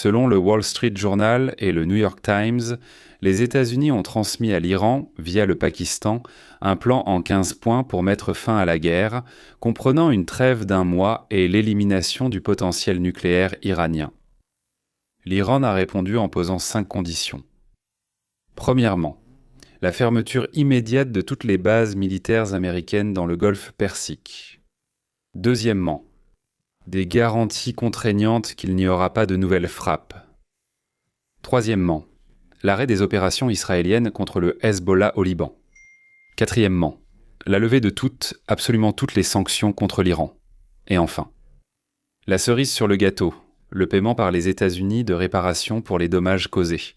Selon le Wall Street Journal et le New York Times, les États-Unis ont transmis à l'Iran, via le Pakistan, un plan en 15 points pour mettre fin à la guerre, comprenant une trêve d'1 mois et l'élimination du potentiel nucléaire iranien. L'Iran a répondu en posant 5 conditions. Premièrement, la fermeture immédiate de toutes les bases militaires américaines dans le Golfe Persique. Deuxièmement, des garanties contraignantes qu'il n'y aura pas de nouvelles frappes. Troisièmement, l'arrêt des opérations israéliennes contre le Hezbollah au Liban. Quatrièmement, la levée de absolument toutes les sanctions contre l'Iran. Et enfin, la cerise sur le gâteau, le paiement par les États-Unis de réparation pour les dommages causés.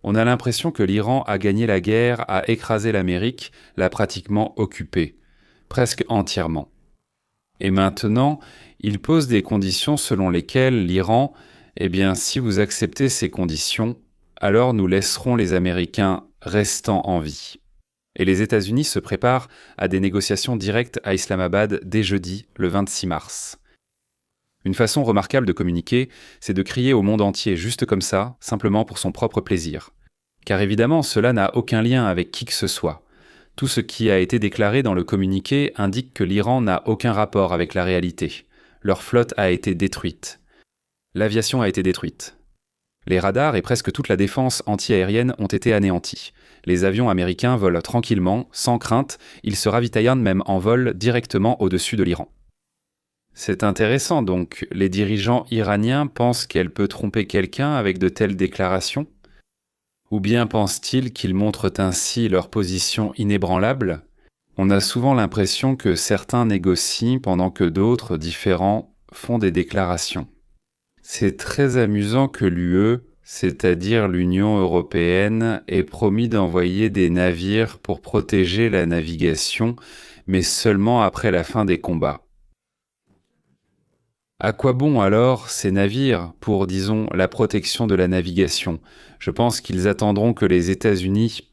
On a l'impression que l'Iran a gagné la guerre, a écrasé l'Amérique, l'a pratiquement occupée, presque entièrement. Et maintenant, il pose des conditions selon lesquelles l'Iran, si vous acceptez ces conditions, alors nous laisserons les Américains restants en vie. Et les États-Unis se préparent à des négociations directes à Islamabad dès jeudi, le 26 mars. Une façon remarquable de communiquer, c'est de crier au monde entier juste comme ça, simplement pour son propre plaisir. Car évidemment, cela n'a aucun lien avec qui que ce soit. Tout ce qui a été déclaré dans le communiqué indique que l'Iran n'a aucun rapport avec la réalité. Leur flotte a été détruite. L'aviation a été détruite. Les radars et presque toute la défense anti-aérienne ont été anéantis. Les avions américains volent tranquillement, sans crainte, ils se ravitaillent même en vol directement au-dessus de l'Iran. C'est intéressant donc, les dirigeants iraniens pensent qu'elle peut tromper quelqu'un avec de telles déclarations ? Ou bien pensent-ils qu'ils montrent ainsi leur position inébranlable ? On a souvent l'impression que certains négocient pendant que d'autres, différents, font des déclarations. C'est très amusant que l'UE, c'est-à-dire l'Union européenne, ait promis d'envoyer des navires pour protéger la navigation, mais seulement après la fin des combats. À quoi bon alors ces navires pour, disons, la protection de la navigation ? Je pense qu'ils attendront que les États-Unis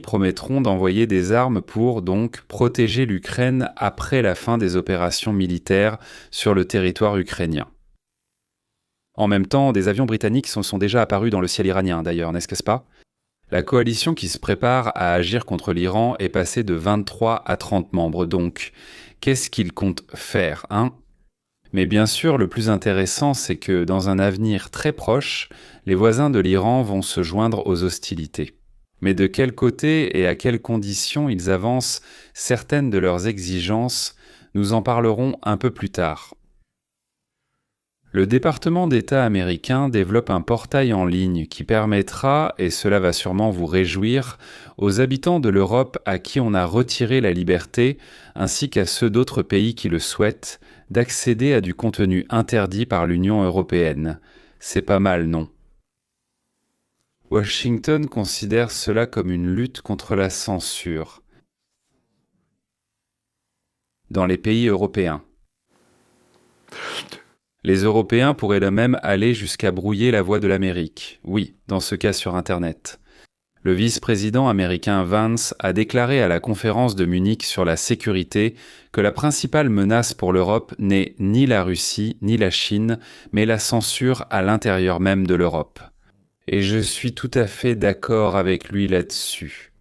promettront d'envoyer des armes pour, donc, protéger l'Ukraine après la fin des opérations militaires sur le territoire ukrainien. En même temps, des avions britanniques sont déjà apparus dans le ciel iranien, d'ailleurs, n'est-ce pas ? La coalition qui se prépare à agir contre l'Iran est passée de 23 à 30 membres, donc qu'est-ce qu'ils comptent faire, Mais bien sûr, le plus intéressant, c'est que dans un avenir très proche, les voisins de l'Iran vont se joindre aux hostilités. Mais de quel côté et à quelles conditions ils avancent certaines de leurs exigences, nous en parlerons un peu plus tard. Le département d'État américain développe un portail en ligne qui permettra, et cela va sûrement vous réjouir, aux habitants de l'Europe à qui on a retiré la liberté, ainsi qu'à ceux d'autres pays qui le souhaitent, d'accéder à du contenu interdit par l'Union européenne. C'est pas mal, non ? Washington considère cela comme une lutte contre la censure dans les pays européens. Les Européens pourraient là même aller jusqu'à brouiller la voix de l'Amérique. Oui, dans ce cas sur Internet. Le vice-président américain Vance a déclaré à la conférence de Munich sur la sécurité que la principale menace pour l'Europe n'est ni la Russie ni la Chine, mais la censure à l'intérieur même de l'Europe. Et je suis tout à fait d'accord avec lui là-dessus.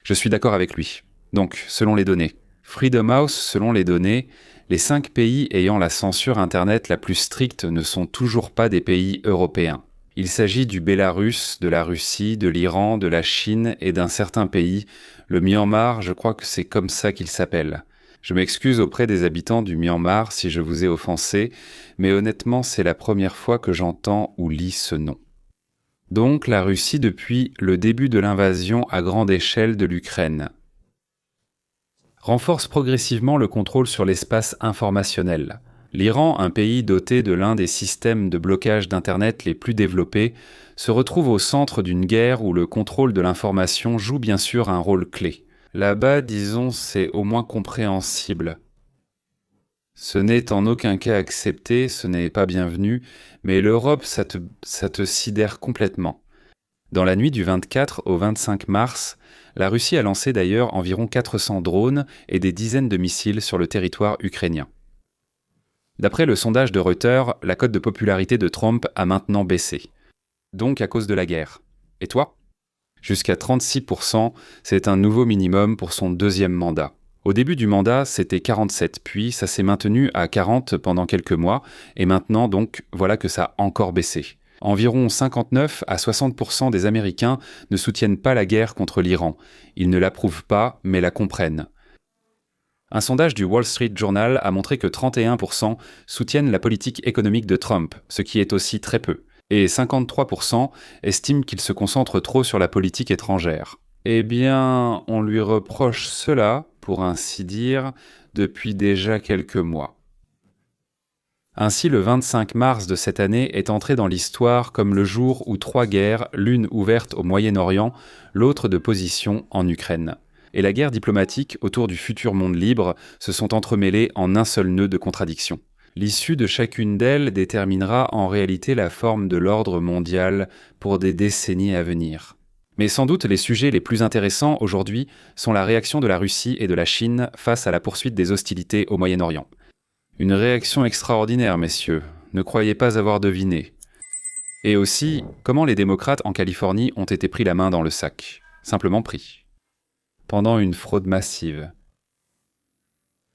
Je suis d'accord avec lui. Donc, selon les données. Freedom House, selon les données, les 5 pays ayant la censure Internet la plus stricte ne sont toujours pas des pays européens. Il s'agit du Bélarus, de la Russie, de l'Iran, de la Chine et d'un certain pays, le Myanmar, je crois que c'est comme ça qu'il s'appelle. Je m'excuse auprès des habitants du Myanmar si je vous ai offensé, mais honnêtement c'est la première fois que j'entends ou lis ce nom. Donc la Russie depuis le début de l'invasion à grande échelle de l'Ukraine renforce progressivement le contrôle sur l'espace informationnel. L'Iran, un pays doté de l'un des systèmes de blocage d'Internet les plus développés, se retrouve au centre d'une guerre où le contrôle de l'information joue bien sûr un rôle clé. Là-bas, disons, c'est au moins compréhensible. Ce n'est en aucun cas accepté, ce n'est pas bienvenu, mais l'Europe, ça te sidère complètement. Dans la nuit du 24 au 25 mars, la Russie a lancé d'ailleurs environ 400 drones et des dizaines de missiles sur le territoire ukrainien. D'après le sondage de Reuters, la cote de popularité de Trump a maintenant baissé. Donc à cause de la guerre. Et toi ? Jusqu'à 36%, c'est un nouveau minimum pour son deuxième mandat. Au début du mandat, c'était 47, puis ça s'est maintenu à 40 pendant quelques mois, et maintenant donc, voilà que ça a encore baissé. Environ 59 à 60% des Américains ne soutiennent pas la guerre contre l'Iran. Ils ne l'approuvent pas, mais la comprennent. Un sondage du Wall Street Journal a montré que 31% soutiennent la politique économique de Trump, ce qui est aussi très peu, et 53% estiment qu'il se concentre trop sur la politique étrangère. Eh bien, on lui reproche cela, pour ainsi dire, depuis déjà quelques mois. Ainsi, le 25 mars de cette année est entré dans l'histoire comme le jour où 3 guerres, l'une ouverte au Moyen-Orient, l'autre de position en Ukraine, et la guerre diplomatique autour du futur monde libre se sont entremêlées en un seul nœud de contradiction. L'issue de chacune d'elles déterminera en réalité la forme de l'ordre mondial pour des décennies à venir. Mais sans doute les sujets les plus intéressants aujourd'hui sont la réaction de la Russie et de la Chine face à la poursuite des hostilités au Moyen-Orient. Une réaction extraordinaire, messieurs, ne croyez pas avoir deviné. Et aussi, comment les démocrates en Californie ont été pris la main dans le sac, simplement pris, pendant une fraude massive.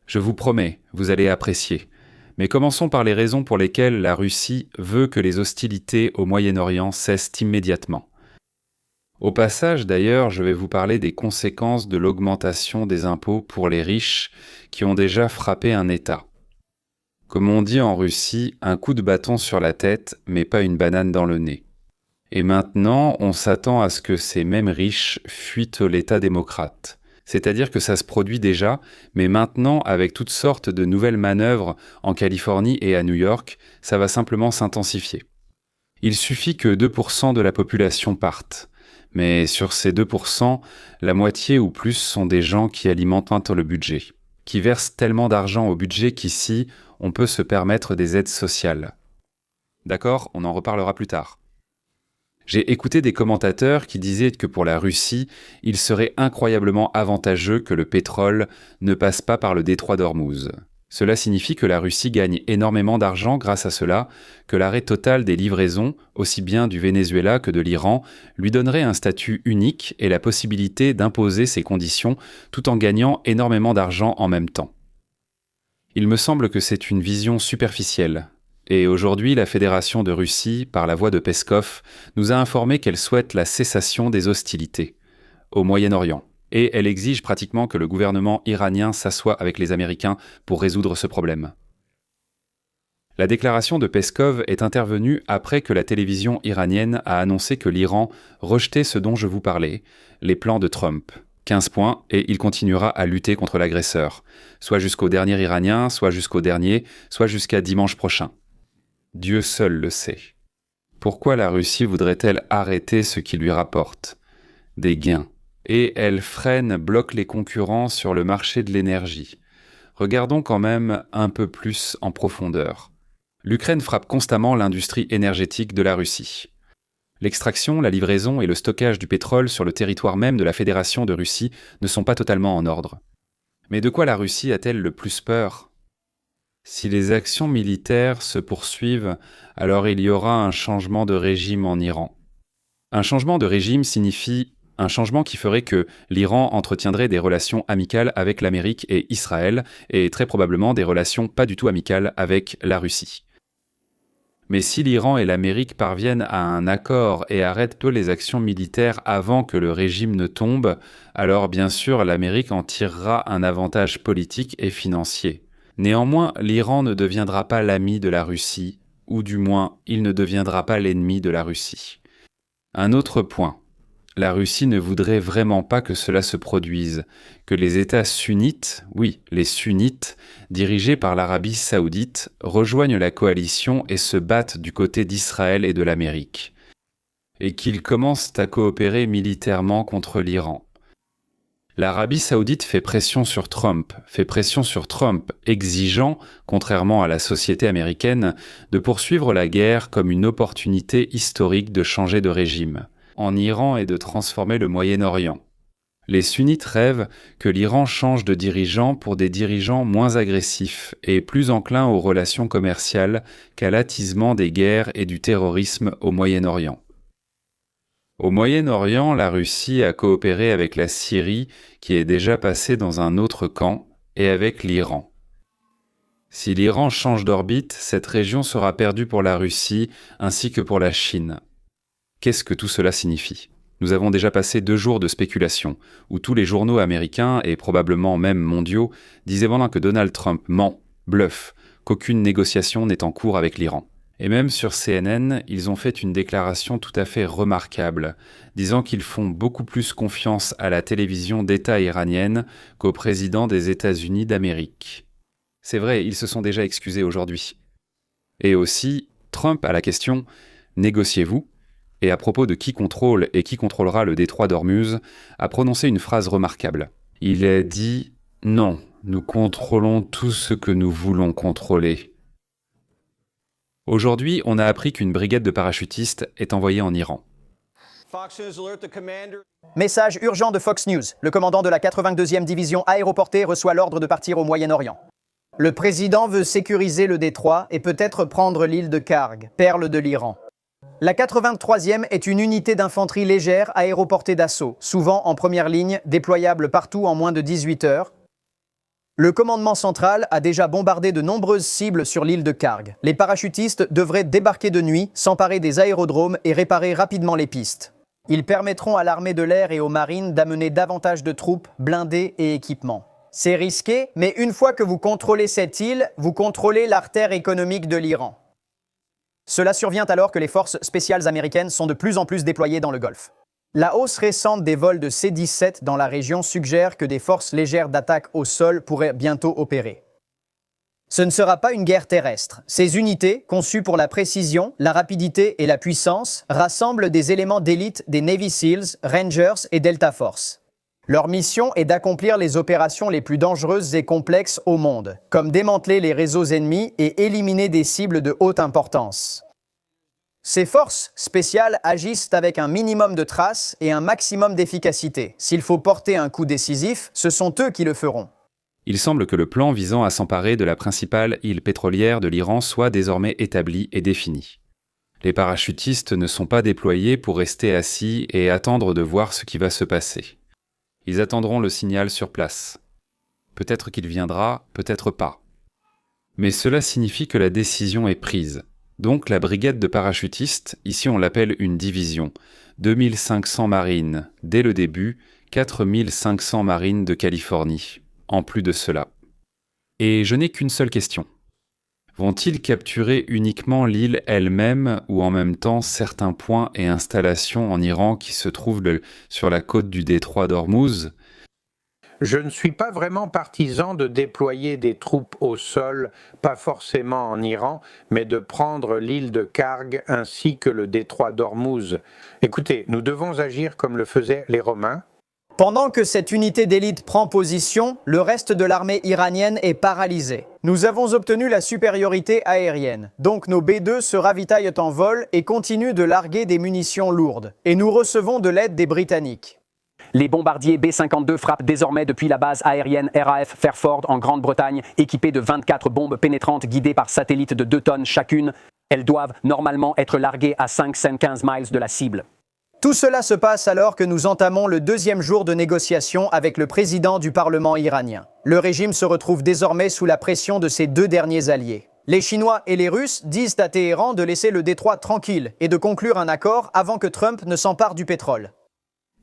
Je vous promets, vous allez apprécier. Mais commençons par les raisons pour lesquelles la Russie veut que les hostilités au Moyen-Orient cessent immédiatement. Au passage, d'ailleurs, je vais vous parler des conséquences de l'augmentation des impôts pour les riches qui ont déjà frappé un État. Comme on dit en Russie, un coup de bâton sur la tête, mais pas une banane dans le nez. Et maintenant, on s'attend à ce que ces mêmes riches fuitent l'État démocrate. C'est-à-dire que ça se produit déjà, mais maintenant, avec toutes sortes de nouvelles manœuvres en Californie et à New York, ça va simplement s'intensifier. Il suffit que 2% de la population parte. Mais sur ces 2%, la moitié ou plus sont des gens qui alimentent le budget, qui versent tellement d'argent au budget qu'ici, on peut se permettre des aides sociales. D'accord, on en reparlera plus tard. J'ai écouté des commentateurs qui disaient que pour la Russie, il serait incroyablement avantageux que le pétrole ne passe pas par le détroit d'Ormuz. Cela signifie que la Russie gagne énormément d'argent grâce à cela, que l'arrêt total des livraisons, aussi bien du Venezuela que de l'Iran, lui donnerait un statut unique et la possibilité d'imposer ses conditions tout en gagnant énormément d'argent en même temps. Il me semble que c'est une vision superficielle. Et aujourd'hui, la Fédération de Russie, par la voix de Peskov, nous a informé qu'elle souhaite la cessation des hostilités au Moyen-Orient. Et elle exige pratiquement que le gouvernement iranien s'assoie avec les Américains pour résoudre ce problème. La déclaration de Peskov est intervenue après que la télévision iranienne a annoncé que l'Iran rejetait ce dont je vous parlais, les plans de Trump. 15 points, et il continuera à lutter contre l'agresseur, soit jusqu'au dernier Iranien, soit jusqu'au dernier, soit jusqu'à dimanche prochain. Dieu seul le sait. Pourquoi la Russie voudrait-elle arrêter ce qui lui rapporte des gains? Et elle bloque les concurrents sur le marché de l'énergie. Regardons quand même un peu plus en profondeur. L'Ukraine frappe constamment l'industrie énergétique de la Russie. L'extraction, la livraison et le stockage du pétrole sur le territoire même de la Fédération de Russie ne sont pas totalement en ordre. Mais de quoi la Russie a-t-elle le plus peur ? Si les actions militaires se poursuivent, alors il y aura un changement de régime en Iran. Un changement de régime signifie un changement qui ferait que l'Iran entretiendrait des relations amicales avec l'Amérique et Israël, et très probablement des relations pas du tout amicales avec la Russie. Mais si l'Iran et l'Amérique parviennent à un accord et arrêtent peu les actions militaires avant que le régime ne tombe, alors bien sûr l'Amérique en tirera un avantage politique et financier. Néanmoins, l'Iran ne deviendra pas l'ami de la Russie, ou du moins, il ne deviendra pas l'ennemi de la Russie. Un autre point. La Russie ne voudrait vraiment pas que cela se produise, que les États sunnites, oui, les sunnites, dirigés par l'Arabie saoudite, rejoignent la coalition et se battent du côté d'Israël et de l'Amérique, et qu'ils commencent à coopérer militairement contre l'Iran. L'Arabie saoudite fait pression sur Trump, exigeant, contrairement à la société américaine, de poursuivre la guerre comme une opportunité historique de changer de régime en Iran et de transformer le Moyen-Orient. Les sunnites rêvent que l'Iran change de dirigeant pour des dirigeants moins agressifs et plus enclins aux relations commerciales qu'à l'attisement des guerres et du terrorisme au Moyen-Orient. Au Moyen-Orient, la Russie a coopéré avec la Syrie, qui est déjà passée dans un autre camp, et avec l'Iran. Si l'Iran change d'orbite, cette région sera perdue pour la Russie ainsi que pour la Chine. Qu'est-ce que tout cela signifie ? Nous avons déjà passé 2 jours de spéculation, où tous les journaux américains, et probablement même mondiaux, disaient pendant que Donald Trump ment, bluffe, qu'aucune négociation n'est en cours avec l'Iran. Et même sur CNN, ils ont fait une déclaration tout à fait remarquable, disant qu'ils font beaucoup plus confiance à la télévision d'État iranienne qu'au président des États-Unis d'Amérique. C'est vrai, ils se sont déjà excusés aujourd'hui. Et aussi, Trump à la question « Négociez-vous ?» et à propos de qui contrôle et qui contrôlera le détroit d'Ormuz, a prononcé une phrase remarquable. Il a dit « Non, nous contrôlons tout ce que nous voulons contrôler ». Aujourd'hui, on a appris qu'une brigade de parachutistes est envoyée en Iran. Message urgent de Fox News. Le commandant de la 82e division aéroportée reçoit l'ordre de partir au Moyen-Orient. Le président veut sécuriser le détroit et peut-être prendre l'île de Karg, perle de l'Iran. La 83e est une unité d'infanterie légère aéroportée d'assaut, souvent en première ligne, déployable partout en moins de 18 heures. Le commandement central a déjà bombardé de nombreuses cibles sur l'île de Karg. Les parachutistes devraient débarquer de nuit, s'emparer des aérodromes et réparer rapidement les pistes. Ils permettront à l'armée de l'air et aux marines d'amener davantage de troupes, blindés et équipements. C'est risqué, mais une fois que vous contrôlez cette île, vous contrôlez l'artère économique de l'Iran. Cela survient alors que les forces spéciales américaines sont de plus en plus déployées dans le Golfe. La hausse récente des vols de C-17 dans la région suggère que des forces légères d'attaque au sol pourraient bientôt opérer. Ce ne sera pas une guerre terrestre. Ces unités, conçues pour la précision, la rapidité et la puissance, rassemblent des éléments d'élite des Navy Seals, Rangers et Delta Force. Leur mission est d'accomplir les opérations les plus dangereuses et complexes au monde, comme démanteler les réseaux ennemis et éliminer des cibles de haute importance. Ces forces spéciales agissent avec un minimum de traces et un maximum d'efficacité. S'il faut porter un coup décisif, ce sont eux qui le feront. Il semble que le plan visant à s'emparer de la principale île pétrolière de l'Iran soit désormais établi et défini. Les parachutistes ne sont pas déployés pour rester assis et attendre de voir ce qui va se passer. Ils attendront le signal sur place. Peut-être qu'il viendra, peut-être pas. Mais cela signifie que la décision est prise. Donc la brigade de parachutistes, ici on l'appelle une division, 2500 marines, dès le début, 4500 marines de Californie, en plus de cela. Et je n'ai qu'une seule question. Vont-ils capturer uniquement l'île elle-même ou en même temps certains points et installations en Iran qui se trouvent sur la côte du détroit d'Ormuz ? Je ne suis pas vraiment partisan de déployer des troupes au sol, pas forcément en Iran, mais de prendre l'île de Karg ainsi que le détroit d'Ormuz. Écoutez, nous devons agir comme le faisaient les Romains. Pendant que cette unité d'élite prend position, le reste de l'armée iranienne est paralysé. Nous avons obtenu la supériorité aérienne, donc nos B-2 se ravitaillent en vol et continuent de larguer des munitions lourdes. Et nous recevons de l'aide des Britanniques. Les bombardiers B-52 frappent désormais depuis la base aérienne RAF Fairford en Grande-Bretagne, équipées de 24 bombes pénétrantes guidées par satellite de 2 tonnes chacune. Elles doivent normalement être larguées à 515 miles de la cible. Tout cela se passe alors que nous entamons le 2e jour de négociations avec le président du Parlement iranien. Le régime se retrouve désormais sous la pression de ses 2 derniers alliés. Les Chinois et les Russes disent à Téhéran de laisser le détroit tranquille et de conclure un accord avant que Trump ne s'empare du pétrole.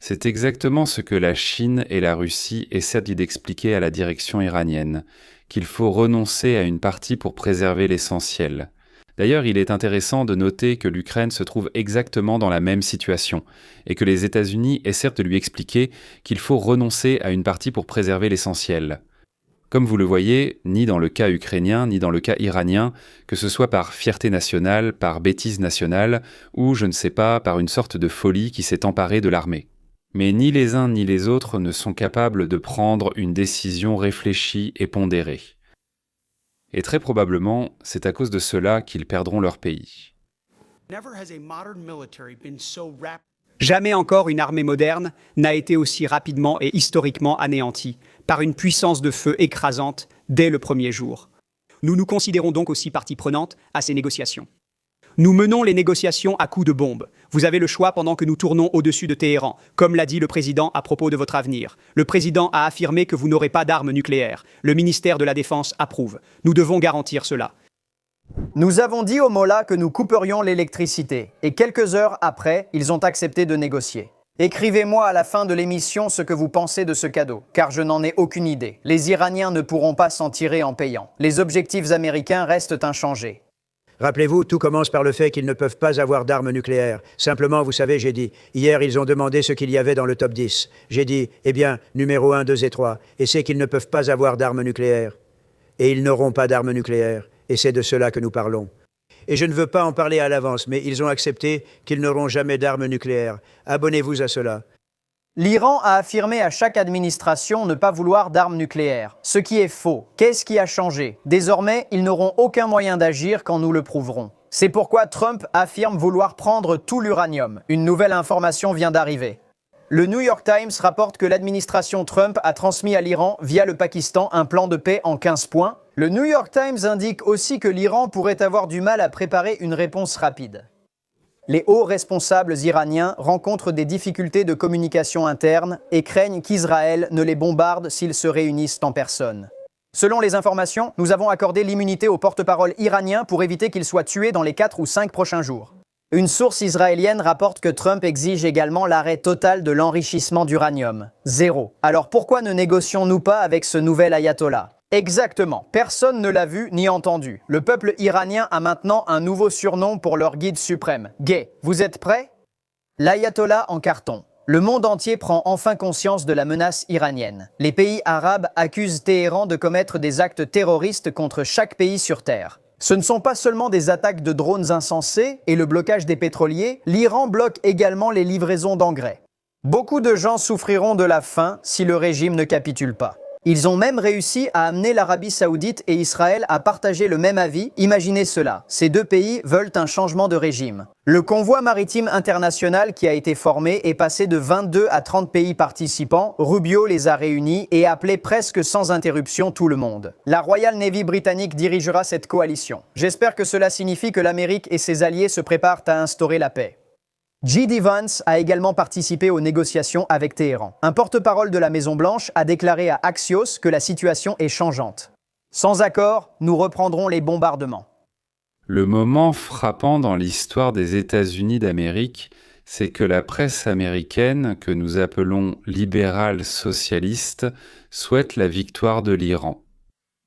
C'est exactement ce que la Chine et la Russie essaient d'expliquer à la direction iranienne, qu'il faut renoncer à une partie pour préserver l'essentiel. D'ailleurs, il est intéressant de noter que l'Ukraine se trouve exactement dans la même situation, et que les États-Unis essaient de lui expliquer qu'il faut renoncer à une partie pour préserver l'essentiel. Comme vous le voyez, ni dans le cas ukrainien, ni dans le cas iranien, que ce soit par fierté nationale, par bêtise nationale, ou, je ne sais pas, par une sorte de folie qui s'est emparée de l'armée. Mais ni les uns ni les autres ne sont capables de prendre une décision réfléchie et pondérée. Et très probablement, c'est à cause de cela qu'ils perdront leur pays. Jamais encore une armée moderne n'a été aussi rapidement et historiquement anéantie par une puissance de feu écrasante dès le premier jour. Nous nous considérons donc aussi partie prenante à ces négociations. Nous menons les négociations à coups de bombes. Vous avez le choix pendant que nous tournons au-dessus de Téhéran, comme l'a dit le président à propos de votre avenir. Le président a affirmé que vous n'aurez pas d'armes nucléaires. Le ministère de la Défense approuve. Nous devons garantir cela. Nous avons dit aux mollahs que nous couperions l'électricité, et quelques heures après, ils ont accepté de négocier. Écrivez-moi à la fin de l'émission ce que vous pensez de ce cadeau, car je n'en ai aucune idée. Les Iraniens ne pourront pas s'en tirer en payant. Les objectifs américains restent inchangés. Rappelez-vous, tout commence par le fait qu'ils ne peuvent pas avoir d'armes nucléaires. Simplement, vous savez, j'ai dit, hier, ils ont demandé ce qu'il y avait dans le top 10. J'ai dit, eh bien, numéro 1, 2 et 3, et c'est qu'ils ne peuvent pas avoir d'armes nucléaires. Et ils n'auront pas d'armes nucléaires, et c'est de cela que nous parlons. Et je ne veux pas en parler à l'avance, mais ils ont accepté qu'ils n'auront jamais d'armes nucléaires. Abonnez-vous à cela. L'Iran a affirmé à chaque administration ne pas vouloir d'armes nucléaires, ce qui est faux. Qu'est-ce qui a changé? Désormais, ils n'auront aucun moyen d'agir quand nous le prouverons. C'est pourquoi Trump affirme vouloir prendre tout l'uranium. Une nouvelle information vient d'arriver. Le New York Times rapporte que l'administration Trump a transmis à l'Iran via le Pakistan un plan de paix en 15 points. Le New York Times indique aussi que l'Iran pourrait avoir du mal à préparer une réponse rapide. Les hauts responsables iraniens rencontrent des difficultés de communication interne et craignent qu'Israël ne les bombarde s'ils se réunissent en personne. Selon les informations, nous avons accordé l'immunité au porte-parole iranien pour éviter qu'il soit tué dans les 4 ou 5 prochains jours. Une source israélienne rapporte que Trump exige également l'arrêt total de l'enrichissement d'uranium. 0. Alors pourquoi ne négocions-nous pas avec ce nouvel ayatollah? Exactement, personne ne l'a vu ni entendu. Le peuple iranien a maintenant un nouveau surnom pour leur guide suprême. Gay, vous êtes prêts? L'ayatollah en carton. Le monde entier prend enfin conscience de la menace iranienne. Les pays arabes accusent Téhéran de commettre des actes terroristes contre chaque pays sur Terre. Ce ne sont pas seulement des attaques de drones insensées et le blocage des pétroliers, l'Iran bloque également les livraisons d'engrais. Beaucoup de gens souffriront de la faim si le régime ne capitule pas. Ils ont même réussi à amener l'Arabie Saoudite et Israël à partager le même avis. Imaginez cela, ces deux pays veulent un changement de régime. Le convoi maritime international qui a été formé est passé de 22 à 30 pays participants. Rubio les a réunis et a appelé presque sans interruption tout le monde. La Royal Navy britannique dirigera cette coalition. J'espère que cela signifie que l'Amérique et ses alliés se préparent à instaurer la paix. J.D. Vance a également participé aux négociations avec Téhéran. Un porte-parole de la Maison-Blanche a déclaré à Axios que la situation est changeante. Sans accord, nous reprendrons les bombardements. Le moment frappant dans l'histoire des États-Unis d'Amérique, c'est que la presse américaine, que nous appelons libérale socialiste, souhaite la victoire de l'Iran.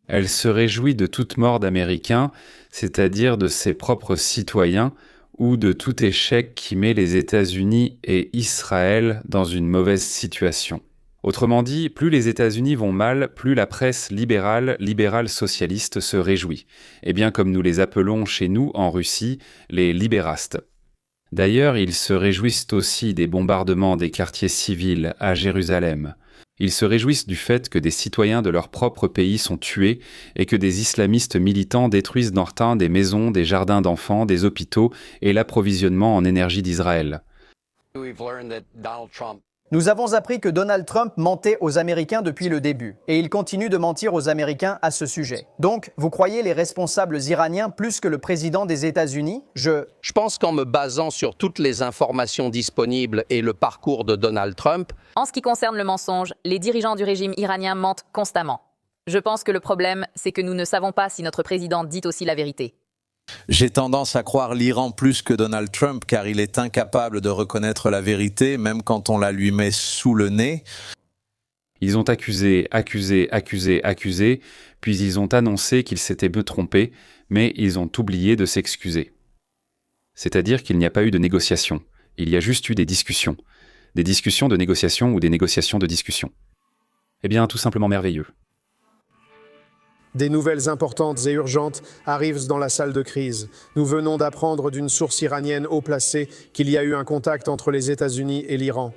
Elle se réjouit de toute mort d'Américains, c'est-à-dire de ses propres citoyens, ou de tout échec qui met les États-Unis et Israël dans une mauvaise situation. Autrement dit, plus les États-Unis vont mal, plus la presse libérale socialiste se réjouit, et bien comme nous les appelons chez nous en Russie, les libérastes. D'ailleurs, ils se réjouissent aussi des bombardements des quartiers civils à Jérusalem. Ils se réjouissent du fait que des citoyens de leur propre pays sont tués et que des islamistes militants détruisent dans le des maisons, des jardins d'enfants, des hôpitaux et l'approvisionnement en énergie d'Israël. Nous avons appris que Donald Trump mentait aux Américains depuis le début, et il continue de mentir aux Américains à ce sujet. Donc, vous croyez les responsables iraniens plus que le président des États-Unis? Je pense qu'en me basant sur toutes les informations disponibles et le parcours de Donald Trump, en ce qui concerne le mensonge, les dirigeants du régime iranien mentent constamment. Je pense que le problème, c'est que nous ne savons pas si notre président dit aussi la vérité. J'ai tendance à croire l'Iran plus que Donald Trump car il est incapable de reconnaître la vérité, même quand on la lui met sous le nez. Ils ont accusé, puis ils ont annoncé qu'ils s'étaient peu trompés, mais ils ont oublié de s'excuser. C'est-à-dire qu'il n'y a pas eu de négociation, il y a juste eu des discussions. Des discussions de négociation ou des négociations de discussion. Eh bien, tout simplement merveilleux. Des nouvelles importantes et urgentes arrivent dans la salle de crise. Nous venons d'apprendre d'une source iranienne haut placée qu'il y a eu un contact entre les États-Unis et l'Iran.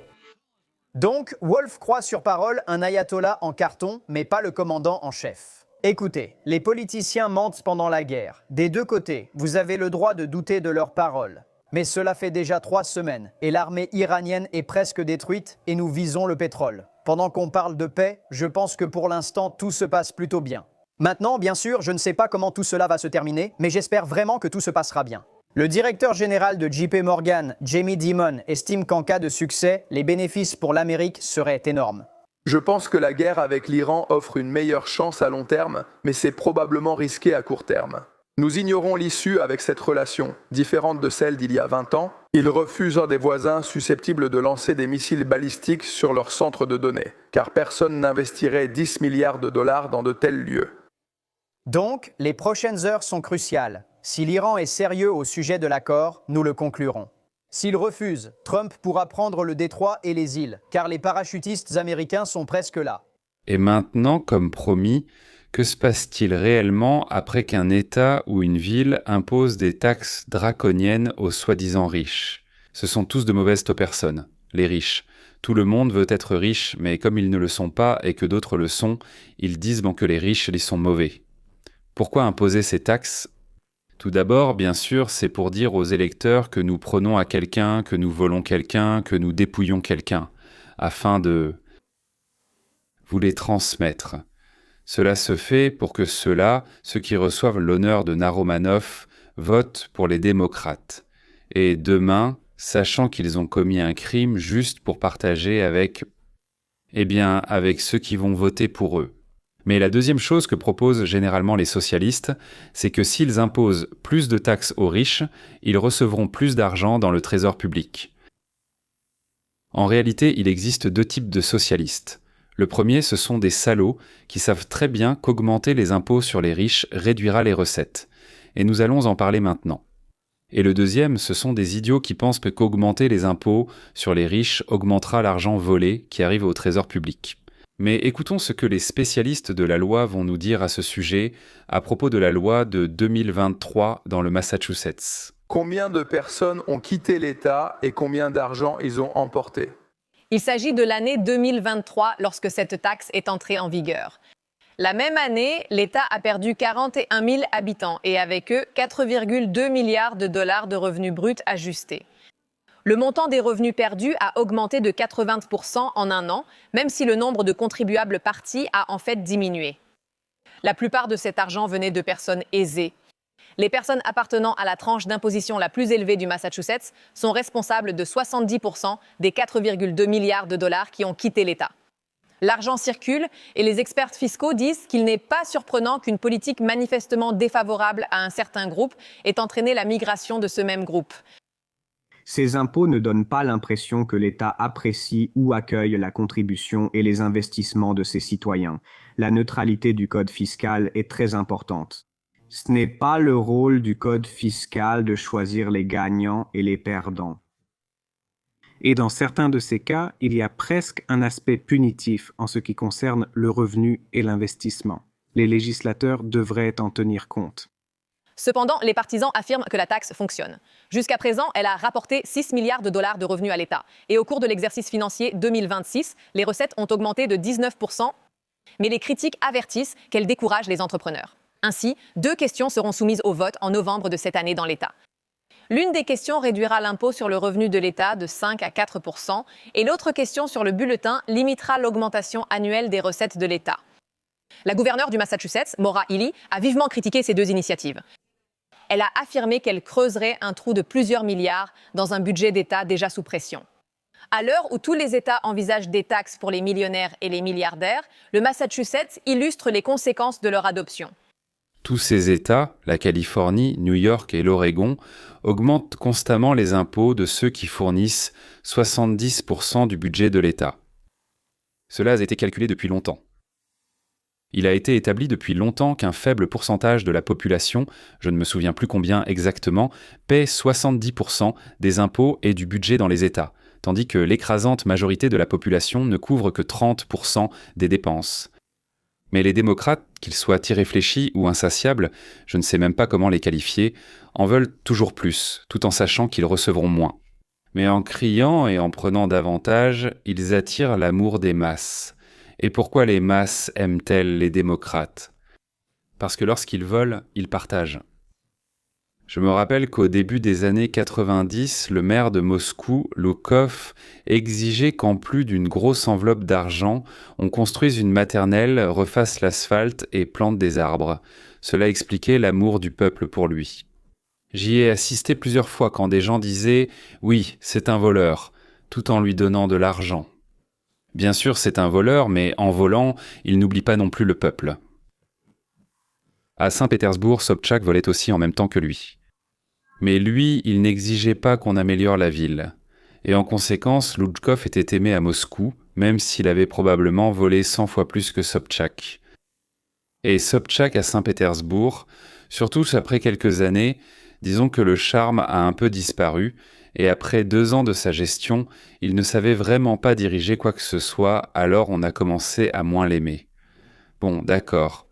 Donc, Wolf croit sur parole un ayatollah en carton, mais pas le commandant en chef. Écoutez, les politiciens mentent pendant la guerre. Des deux côtés, vous avez le droit de douter de leurs paroles. Mais cela fait déjà 3 semaines, et l'armée iranienne est presque détruite, et nous visons le pétrole. Pendant qu'on parle de paix, je pense que pour l'instant, tout se passe plutôt bien. Maintenant, bien sûr, je ne sais pas comment tout cela va se terminer, mais j'espère vraiment que tout se passera bien. Le directeur général de JP Morgan, Jamie Dimon, estime qu'en cas de succès, les bénéfices pour l'Amérique seraient énormes. Je pense que la guerre avec l'Iran offre une meilleure chance à long terme, mais c'est probablement risqué à court terme. Nous ignorons l'issue avec cette relation, différente de celle d'il y a 20 ans. Ils refusent un des voisins susceptibles de lancer des missiles balistiques sur leur centre de données, car personne n'investirait 10 milliards de dollars dans de tels lieux. Donc, les prochaines heures sont cruciales. Si l'Iran est sérieux au sujet de l'accord, nous le conclurons. S'il refuse, Trump pourra prendre le détroit et les îles, car les parachutistes américains sont presque là. Et maintenant, comme promis, que se passe-t-il réellement après qu'un État ou une ville impose des taxes draconiennes aux soi-disant riches? Ce sont tous de mauvaises personnes, les riches. Tout le monde veut être riche, mais comme ils ne le sont pas et que d'autres le sont, ils disent que les riches, ils sont mauvais. Pourquoi imposer ces taxes? Tout d'abord, bien sûr, c'est pour dire aux électeurs que nous prenons à quelqu'un, que nous volons quelqu'un, que nous dépouillons quelqu'un, afin de vous les transmettre. Cela se fait pour que ceux-là, ceux qui reçoivent l'honneur de Naromanov, votent pour les démocrates. Et demain, sachant qu'ils ont commis un crime juste pour partager avec ceux qui vont voter pour eux. Mais la deuxième chose que proposent généralement les socialistes, c'est que s'ils imposent plus de taxes aux riches, ils recevront plus d'argent dans le trésor public. En réalité, il existe 2 types de socialistes. Le premier, ce sont des salauds qui savent très bien qu'augmenter les impôts sur les riches réduira les recettes. Et nous allons en parler maintenant. Et le deuxième, ce sont des idiots qui pensent qu'augmenter les impôts sur les riches augmentera l'argent volé qui arrive au trésor public. Mais écoutons ce que les spécialistes de la loi vont nous dire à ce sujet à propos de la loi de 2023 dans le Massachusetts. Combien de personnes ont quitté l'État et combien d'argent ils ont emporté? Il s'agit de l'année 2023 lorsque cette taxe est entrée en vigueur. La même année, l'État a perdu 41 000 habitants et avec eux 4,2 milliards de dollars de revenus bruts ajustés. Le montant des revenus perdus a augmenté de 80% en un an, même si le nombre de contribuables partis a en fait diminué. La plupart de cet argent venait de personnes aisées. Les personnes appartenant à la tranche d'imposition la plus élevée du Massachusetts sont responsables de 70% des 4,2 milliards de dollars qui ont quitté l'État. L'argent circule et les experts fiscaux disent qu'il n'est pas surprenant qu'une politique manifestement défavorable à un certain groupe ait entraîné la migration de ce même groupe. Ces impôts ne donnent pas l'impression que l'État apprécie ou accueille la contribution et les investissements de ses citoyens. La neutralité du code fiscal est très importante. Ce n'est pas le rôle du code fiscal de choisir les gagnants et les perdants. Et dans certains de ces cas, il y a presque un aspect punitif en ce qui concerne le revenu et l'investissement. Les législateurs devraient en tenir compte. Cependant, les partisans affirment que la taxe fonctionne. Jusqu'à présent, elle a rapporté 6 milliards de dollars de revenus à l'État. Et au cours de l'exercice financier 2026, les recettes ont augmenté de 19%, mais les critiques avertissent qu'elle décourage les entrepreneurs. Ainsi, 2 questions seront soumises au vote en novembre de cette année dans l'État. L'une des questions réduira l'impôt sur le revenu de l'État de 5 à 4% et l'autre question sur le bulletin limitera l'augmentation annuelle des recettes de l'État. La gouverneure du Massachusetts, Maura Healey, a vivement critiqué ces 2 initiatives. Elle a affirmé qu'elle creuserait un trou de plusieurs milliards dans un budget d'État déjà sous pression. À l'heure où tous les États envisagent des taxes pour les millionnaires et les milliardaires, le Massachusetts illustre les conséquences de leur adoption. Tous ces États, la Californie, New York et l'Oregon, augmentent constamment les impôts de ceux qui fournissent 70% du budget de l'État. Cela a été calculé depuis longtemps. Il a été établi depuis longtemps qu'un faible pourcentage de la population, je ne me souviens plus combien exactement, paie 70% des impôts et du budget dans les États, tandis que l'écrasante majorité de la population ne couvre que 30% des dépenses. Mais les démocrates, qu'ils soient irréfléchis ou insatiables, je ne sais même pas comment les qualifier, en veulent toujours plus, tout en sachant qu'ils recevront moins. Mais en criant et en prenant davantage, ils attirent l'amour des masses. Et pourquoi les masses aiment-elles les démocrates? Parce que lorsqu'ils volent, ils partagent. Je me rappelle qu'au début des années 90, le maire de Moscou, Loukov, exigeait qu'en plus d'une grosse enveloppe d'argent, on construise une maternelle, refasse l'asphalte et plante des arbres. Cela expliquait l'amour du peuple pour lui. J'y ai assisté plusieurs fois quand des gens disaient « Oui, c'est un voleur », tout en lui donnant de l'argent. Bien sûr, c'est un voleur, mais en volant, il n'oublie pas non plus le peuple. À Saint-Pétersbourg, Sobchak volait aussi en même temps que lui. Mais lui, il n'exigeait pas qu'on améliore la ville. Et en conséquence, Loutchkov était aimé à Moscou, même s'il avait probablement volé 100 fois plus que Sobchak. Et Sobchak à Saint-Pétersbourg, surtout après quelques années, disons que le charme a un peu disparu, et après 2 ans de sa gestion, il ne savait vraiment pas diriger quoi que ce soit, alors on a commencé à moins l'aimer. Bon, d'accord.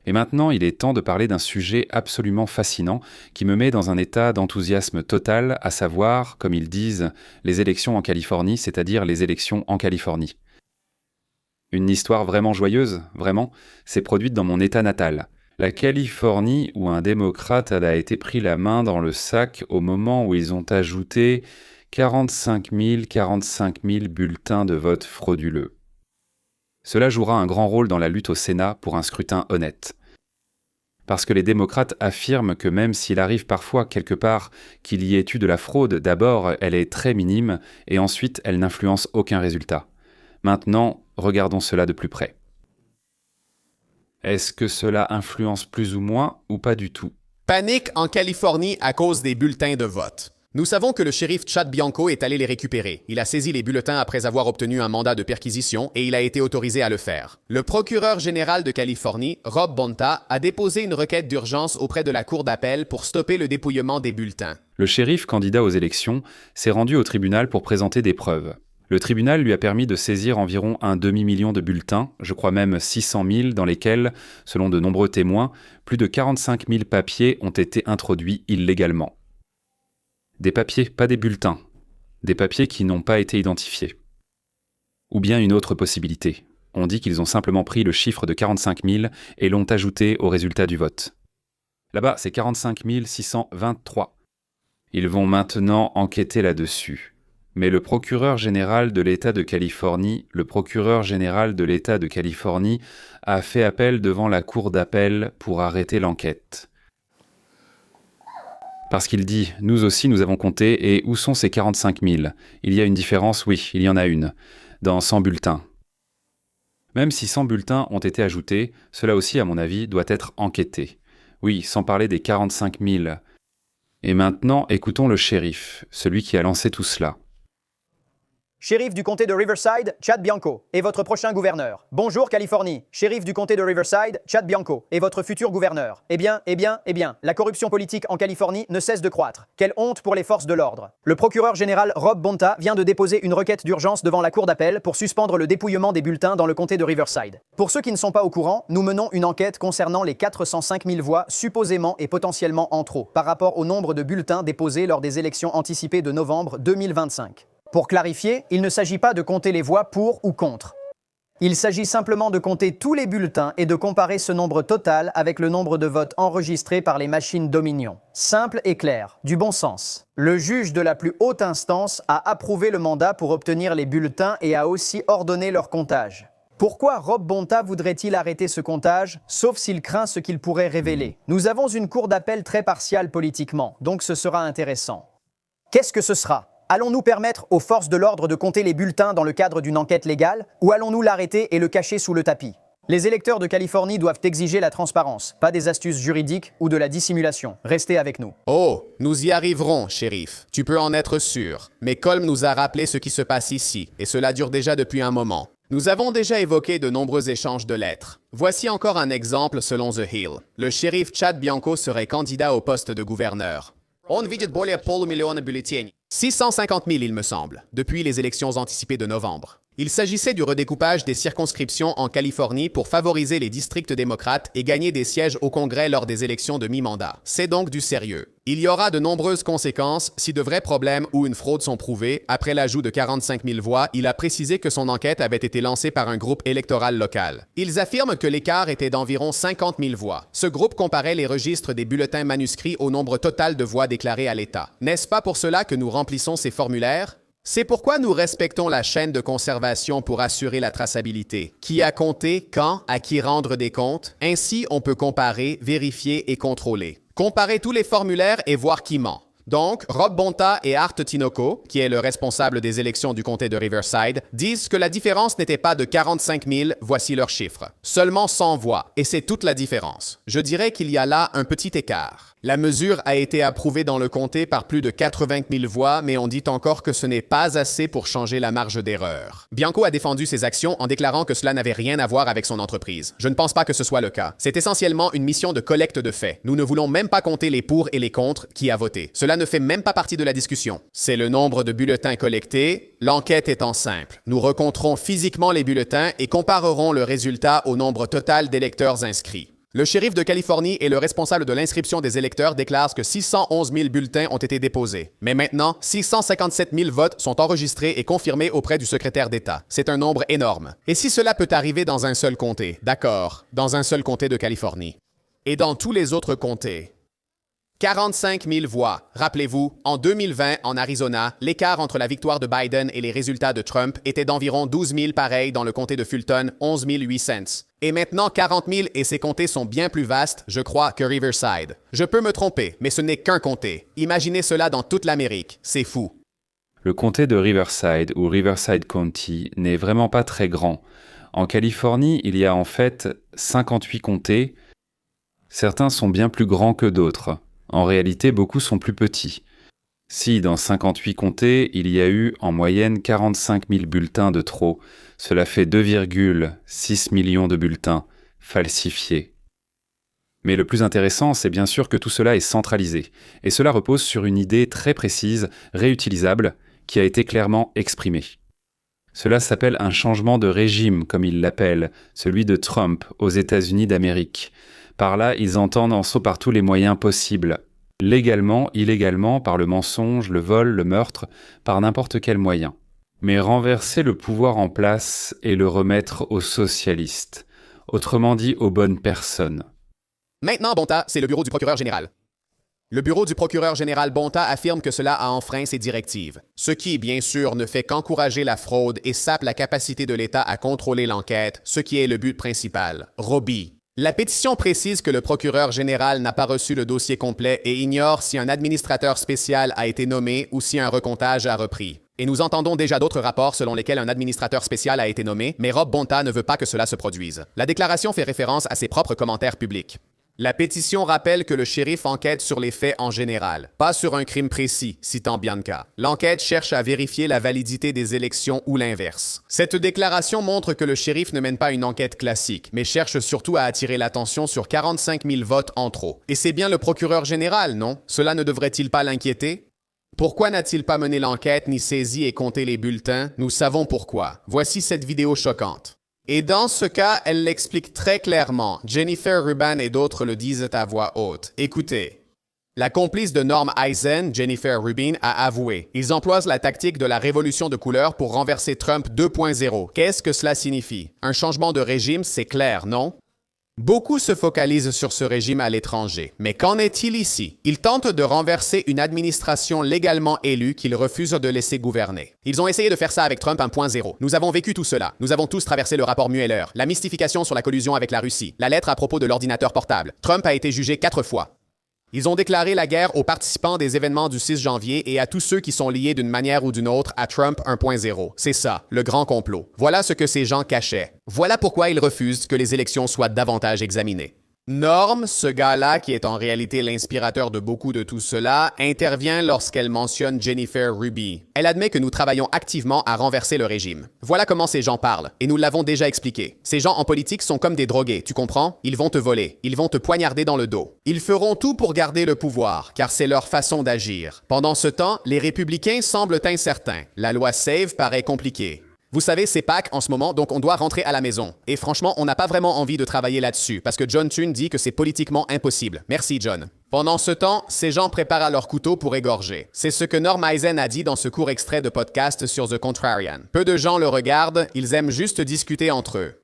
Et maintenant, il est temps de parler d'un sujet absolument fascinant qui me met dans un état d'enthousiasme total, à savoir, comme ils disent, les élections en Californie, c'est-à-dire les élections en Californie. Une histoire vraiment joyeuse, vraiment, s'est produite dans mon état natal. La Californie, où un démocrate a été pris la main dans le sac au moment où ils ont ajouté 45 000 bulletins de vote frauduleux. Cela jouera un grand rôle dans la lutte au Sénat pour un scrutin honnête. Parce que les démocrates affirment que même s'il arrive parfois quelque part qu'il y ait eu de la fraude, d'abord elle est très minime et ensuite elle n'influence aucun résultat. Maintenant, regardons cela de plus près. Est-ce que cela influence plus ou moins ou pas du tout? Panique en Californie à cause des bulletins de vote. Nous savons que le shérif Chad Bianco est allé les récupérer. Il a saisi les bulletins après avoir obtenu un mandat de perquisition et il a été autorisé à le faire. Le procureur général de Californie, Rob Bonta, a déposé une requête d'urgence auprès de la Cour d'appel pour stopper le dépouillement des bulletins. Le shérif candidat aux élections s'est rendu au tribunal pour présenter des preuves. Le tribunal lui a permis de saisir environ un demi-million de bulletins, je crois même 600 000, dans lesquels, selon de nombreux témoins, plus de 45 000 papiers ont été introduits illégalement. Des papiers, pas des bulletins. Des papiers qui n'ont pas été identifiés. Ou bien une autre possibilité. On dit qu'ils ont simplement pris le chiffre de 45 000 et l'ont ajouté au résultat du vote. Là-bas, c'est 45 623. Ils vont maintenant enquêter là-dessus. Mais le procureur général de l'État de Californie, a fait appel devant la cour d'appel pour arrêter l'enquête. Parce qu'il dit « Nous aussi, nous avons compté, et où sont ces 45 000 ?» Il y a une différence, oui, il y en a une, dans 100 bulletins. Même si 100 bulletins ont été ajoutés, cela aussi, à mon avis, doit être enquêté. Oui, sans parler des 45 000. Et maintenant, écoutons le shérif, celui qui a lancé tout cela. Shérif du comté de Riverside, Chad Bianco, et votre prochain gouverneur. Bonjour Californie, shérif du comté de Riverside, Chad Bianco, et votre futur gouverneur. Eh bien, la corruption politique en Californie ne cesse de croître. Quelle honte pour les forces de l'ordre. Le procureur général Rob Bonta vient de déposer une requête d'urgence devant la cour d'appel pour suspendre le dépouillement des bulletins dans le comté de Riverside. Pour ceux qui ne sont pas au courant, nous menons une enquête concernant les 405 000 voix supposément et potentiellement en trop par rapport au nombre de bulletins déposés lors des élections anticipées de novembre 2025. Pour clarifier, il ne s'agit pas de compter les voix pour ou contre. Il s'agit simplement de compter tous les bulletins et de comparer ce nombre total avec le nombre de votes enregistrés par les machines Dominion. Simple et clair, du bon sens. Le juge de la plus haute instance a approuvé le mandat pour obtenir les bulletins et a aussi ordonné leur comptage. Pourquoi Rob Bonta voudrait-il arrêter ce comptage, sauf s'il craint ce qu'il pourrait révéler? Nous avons une cour d'appel très partiale politiquement, donc ce sera intéressant. Qu'est-ce que ce sera? Allons-nous permettre aux forces de l'ordre de compter les bulletins dans le cadre d'une enquête légale, ou allons-nous l'arrêter et le cacher sous le tapis? Les électeurs de Californie doivent exiger la transparence, pas des astuces juridiques ou de la dissimulation. Restez avec nous. Oh, nous y arriverons, shérif. Tu peux en être sûr. Mais Colm nous a rappelé ce qui se passe ici, et cela dure déjà depuis un moment. Nous avons déjà évoqué de nombreux échanges de lettres. Voici encore un exemple selon The Hill. Le shérif Chad Bianco serait candidat au poste de gouverneur. On видит более полумиллиона бюллетеней. 650 000, il me semble, depuis les élections anticipées de novembre. Il s'agissait du redécoupage des circonscriptions en Californie pour favoriser les districts démocrates et gagner des sièges au Congrès lors des élections de mi-mandat. C'est donc du sérieux. Il y aura de nombreuses conséquences si de vrais problèmes ou une fraude sont prouvés. Après l'ajout de 45 000 voix, il a précisé que son enquête avait été lancée par un groupe électoral local. Ils affirment que l'écart était d'environ 50 000 voix. Ce groupe comparait les registres des bulletins manuscrits au nombre total de voix déclarées à l'État. N'est-ce pas pour cela que nous remplissons ces formulaires? C'est pourquoi nous respectons la chaîne de conservation pour assurer la traçabilité. Qui a compté, quand, à qui rendre des comptes. Ainsi, on peut comparer, vérifier et contrôler. Comparer tous les formulaires et voir qui ment. Donc, Rob Bonta et Art Tinoco, qui est le responsable des élections du comté de Riverside, disent que la différence n'était pas de 45 000, voici leurs chiffres. Seulement 100 voix, et c'est toute la différence. Je dirais qu'il y a là un petit écart. La mesure a été approuvée dans le comté par plus de 80 000 voix, mais on dit encore que ce n'est pas assez pour changer la marge d'erreur. Bianco a défendu ses actions en déclarant que cela n'avait rien à voir avec son entreprise. Je ne pense pas que ce soit le cas. C'est essentiellement une mission de collecte de faits. Nous ne voulons même pas compter les pour et les contre qui a voté. Cela ne fait même pas partie de la discussion. C'est le nombre de bulletins collectés. L'enquête étant simple. Nous recompterons physiquement les bulletins et comparerons le résultat au nombre total d'électeurs inscrits. Le shérif de Californie et le responsable de l'inscription des électeurs déclarent que 611 000 bulletins ont été déposés. Mais maintenant, 657 000 votes sont enregistrés et confirmés auprès du secrétaire d'État. C'est un nombre énorme. Et si cela peut arriver dans un seul comté, d'accord, dans un seul comté de Californie. Et dans tous les autres comtés. 45 000 voix. Rappelez-vous, en 2020, en Arizona, l'écart entre la victoire de Biden et les résultats de Trump était d'environ 12 000 pareils dans le comté de Fulton, 11 800. Et maintenant 40 000 et ces comtés sont bien plus vastes, je crois, que Riverside. Je peux me tromper, mais ce n'est qu'un comté. Imaginez cela dans toute l'Amérique. C'est fou. Le comté de Riverside, ou Riverside County, n'est vraiment pas très grand. En Californie, il y a en fait 58 comtés. Certains sont bien plus grands que d'autres. En réalité, beaucoup sont plus petits. Si, dans 58 comtés, il y a eu en moyenne 45 000 bulletins de trop, cela fait 2,6 millions de bulletins falsifiés. Mais le plus intéressant, c'est bien sûr que tout cela est centralisé, et cela repose sur une idée très précise, réutilisable, qui a été clairement exprimée. Cela s'appelle un changement de régime, comme ils l'appellent, celui de Trump aux États-Unis d'Amérique. Par là, ils entendent en saut par tous les moyens possibles. Légalement, illégalement, par le mensonge, le vol, le meurtre, par n'importe quel moyen. Mais renverser le pouvoir en place et le remettre aux socialistes. Autrement dit, aux bonnes personnes. Maintenant, Bonta, c'est le bureau du procureur général. Le bureau du procureur général Bonta affirme que cela a enfreint ses directives, ce qui, bien sûr, ne fait qu'encourager la fraude et sape la capacité de l'État à contrôler l'enquête, ce qui est le but principal. Robbie. La pétition précise que le procureur général n'a pas reçu le dossier complet et ignore si un administrateur spécial a été nommé ou si un recomptage a repris. Et nous entendons déjà d'autres rapports selon lesquels un administrateur spécial a été nommé, mais Rob Bonta ne veut pas que cela se produise. La déclaration fait référence à ses propres commentaires publics. La pétition rappelle que le shérif enquête sur les faits en général, pas sur un crime précis, citant Bianca. L'enquête cherche à vérifier la validité des élections ou l'inverse. Cette déclaration montre que le shérif ne mène pas une enquête classique, mais cherche surtout à attirer l'attention sur 45 000 votes en trop. Et c'est bien le procureur général, non? Cela ne devrait-il pas l'inquiéter? Pourquoi n'a-t-il pas mené l'enquête ni saisi et compté les bulletins? Nous savons pourquoi. Voici cette vidéo choquante. Et dans ce cas, elle l'explique très clairement. Jennifer Rubin et d'autres le disent à voix haute. Écoutez. La complice de Norm Eisen, Jennifer Rubin, a avoué. Ils emploient la tactique de la révolution de couleur pour renverser Trump 2.0. Qu'est-ce que cela signifie? Un changement de régime, c'est clair, non? Beaucoup se focalisent sur ce régime à l'étranger. Mais qu'en est-il ici? Ils tentent de renverser une administration légalement élue qu'ils refusent de laisser gouverner. Ils ont essayé de faire ça avec Trump 1.0. Nous avons vécu tout cela. Nous avons tous traversé le rapport Mueller, la mystification sur la collusion avec la Russie, la lettre à propos de l'ordinateur portable. Trump a été jugé 4 fois. Ils ont déclaré la guerre aux participants des événements du 6 janvier et à tous ceux qui sont liés d'une manière ou d'une autre à Trump 1.0. C'est ça, le grand complot. Voilà ce que ces gens cachaient. Voilà pourquoi ils refusent que les élections soient davantage examinées. Norm, ce gars-là, qui est en réalité l'inspirateur de beaucoup de tout cela, intervient lorsqu'elle mentionne Jennifer Rubin. Elle admet que nous travaillons activement à renverser le régime. Voilà comment ces gens parlent, et nous l'avons déjà expliqué. Ces gens en politique sont comme des drogués, tu comprends? Ils vont te voler, ils vont te poignarder dans le dos. Ils feront tout pour garder le pouvoir, car c'est leur façon d'agir. Pendant ce temps, les républicains semblent incertains. La loi SAVE paraît compliquée. Vous savez, c'est Pâques en ce moment, donc on doit rentrer à la maison. Et franchement, on n'a pas vraiment envie de travailler là-dessus, parce que John Thune dit que c'est politiquement impossible. Merci, John. Pendant ce temps, ces gens préparent leur couteau pour égorger. C'est ce que Norm Eisen a dit dans ce court extrait de podcast sur The Contrarian. Peu de gens le regardent, ils aiment juste discuter entre eux.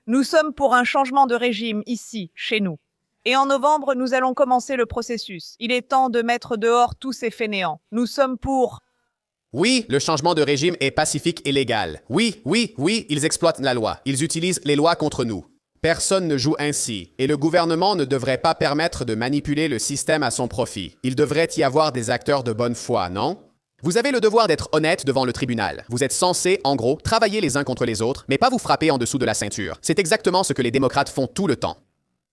Nous sommes pour un changement de régime ici, chez nous. Et en novembre, nous allons commencer le processus. Il est temps de mettre dehors tous ces fainéants. Nous sommes pour... Oui, le changement de régime est pacifique et légal. Oui, ils exploitent la loi. Ils utilisent les lois contre nous. Personne ne joue ainsi, et le gouvernement ne devrait pas permettre de manipuler le système à son profit. Il devrait y avoir des acteurs de bonne foi, non? Vous avez le devoir d'être honnête devant le tribunal. Vous êtes censés, en gros, travailler les uns contre les autres, mais pas vous frapper en dessous de la ceinture. C'est exactement ce que les démocrates font tout le temps.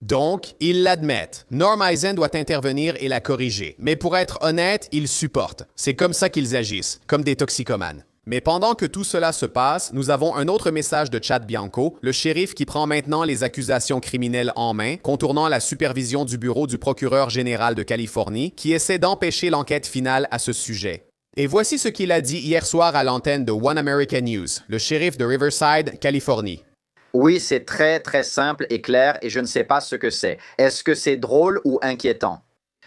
Donc, ils l'admettent. Norm Eisen doit intervenir et la corriger. Mais pour être honnête, ils supportent. C'est comme ça qu'ils agissent, comme des toxicomanes. Mais pendant que tout cela se passe, nous avons un autre message de Chad Bianco, le shérif qui prend maintenant les accusations criminelles en main, contournant la supervision du bureau du procureur général de Californie, qui essaie d'empêcher l'enquête finale à ce sujet. Et voici ce qu'il a dit hier soir à l'antenne de One American News, le shérif de Riverside, Californie. Oui, c'est très, très simple et clair et je ne sais pas ce que c'est. Est-ce que c'est drôle ou inquiétant?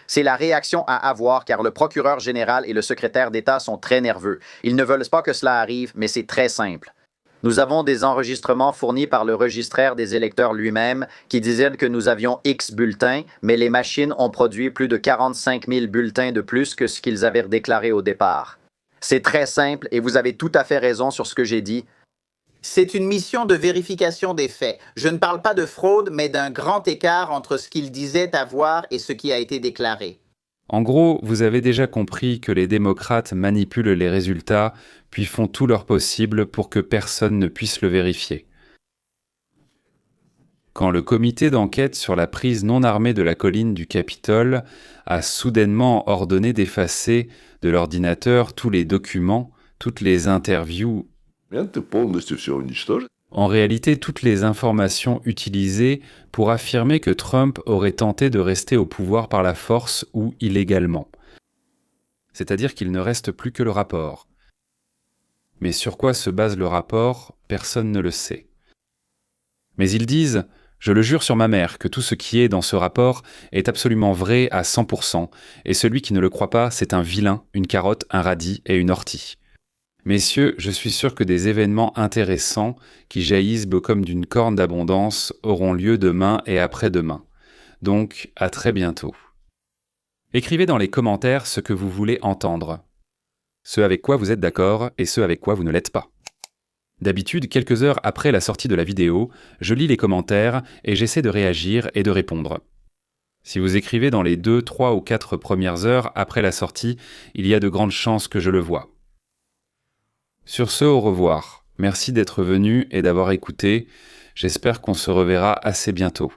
C'est la réaction à avoir car le procureur général et le secrétaire d'État sont très nerveux. Ils ne veulent pas que cela arrive, mais c'est très simple. Nous avons des enregistrements fournis par le registraire des électeurs lui-même qui disaient que nous avions X bulletins, mais les machines ont produit plus de 45 000 bulletins de plus que ce qu'ils avaient déclaré au départ. C'est très simple et vous avez tout à fait raison sur ce que j'ai dit. C'est une mission de vérification des faits. Je ne parle pas de fraude, mais d'un grand écart entre ce qu'ils disaient avoir et ce qui a été déclaré. En gros, vous avez déjà compris que les démocrates manipulent les résultats, puis font tout leur possible pour que personne ne puisse le vérifier. Quand le comité d'enquête sur la prise non armée de la colline du Capitole a soudainement ordonné d'effacer de l'ordinateur tous les documents, toutes les interviews, en réalité toutes les informations utilisées pour affirmer que Trump aurait tenté de rester au pouvoir par la force ou illégalement. C'est-à-dire qu'il ne reste plus que le rapport. Mais sur quoi se base le rapport, personne ne le sait. Mais ils disent « Je le jure sur ma mère que tout ce qui est dans ce rapport est absolument vrai à 100%, et celui qui ne le croit pas, c'est un vilain, une carotte, un radis et une ortie. » Messieurs, je suis sûr que des événements intéressants, qui jaillissent comme d'une corne d'abondance, auront lieu demain et après-demain. Donc, à très bientôt. Écrivez dans les commentaires ce que vous voulez entendre. Ce avec quoi vous êtes d'accord et ce avec quoi vous ne l'êtes pas. D'habitude, quelques heures après la sortie de la vidéo, je lis les commentaires et j'essaie de réagir et de répondre. Si vous écrivez dans les 2, 3 ou 4 premières heures après la sortie, il y a de grandes chances que je le voie. Sur ce, au revoir. Merci d'être venu et d'avoir écouté. J'espère qu'on se reverra assez bientôt.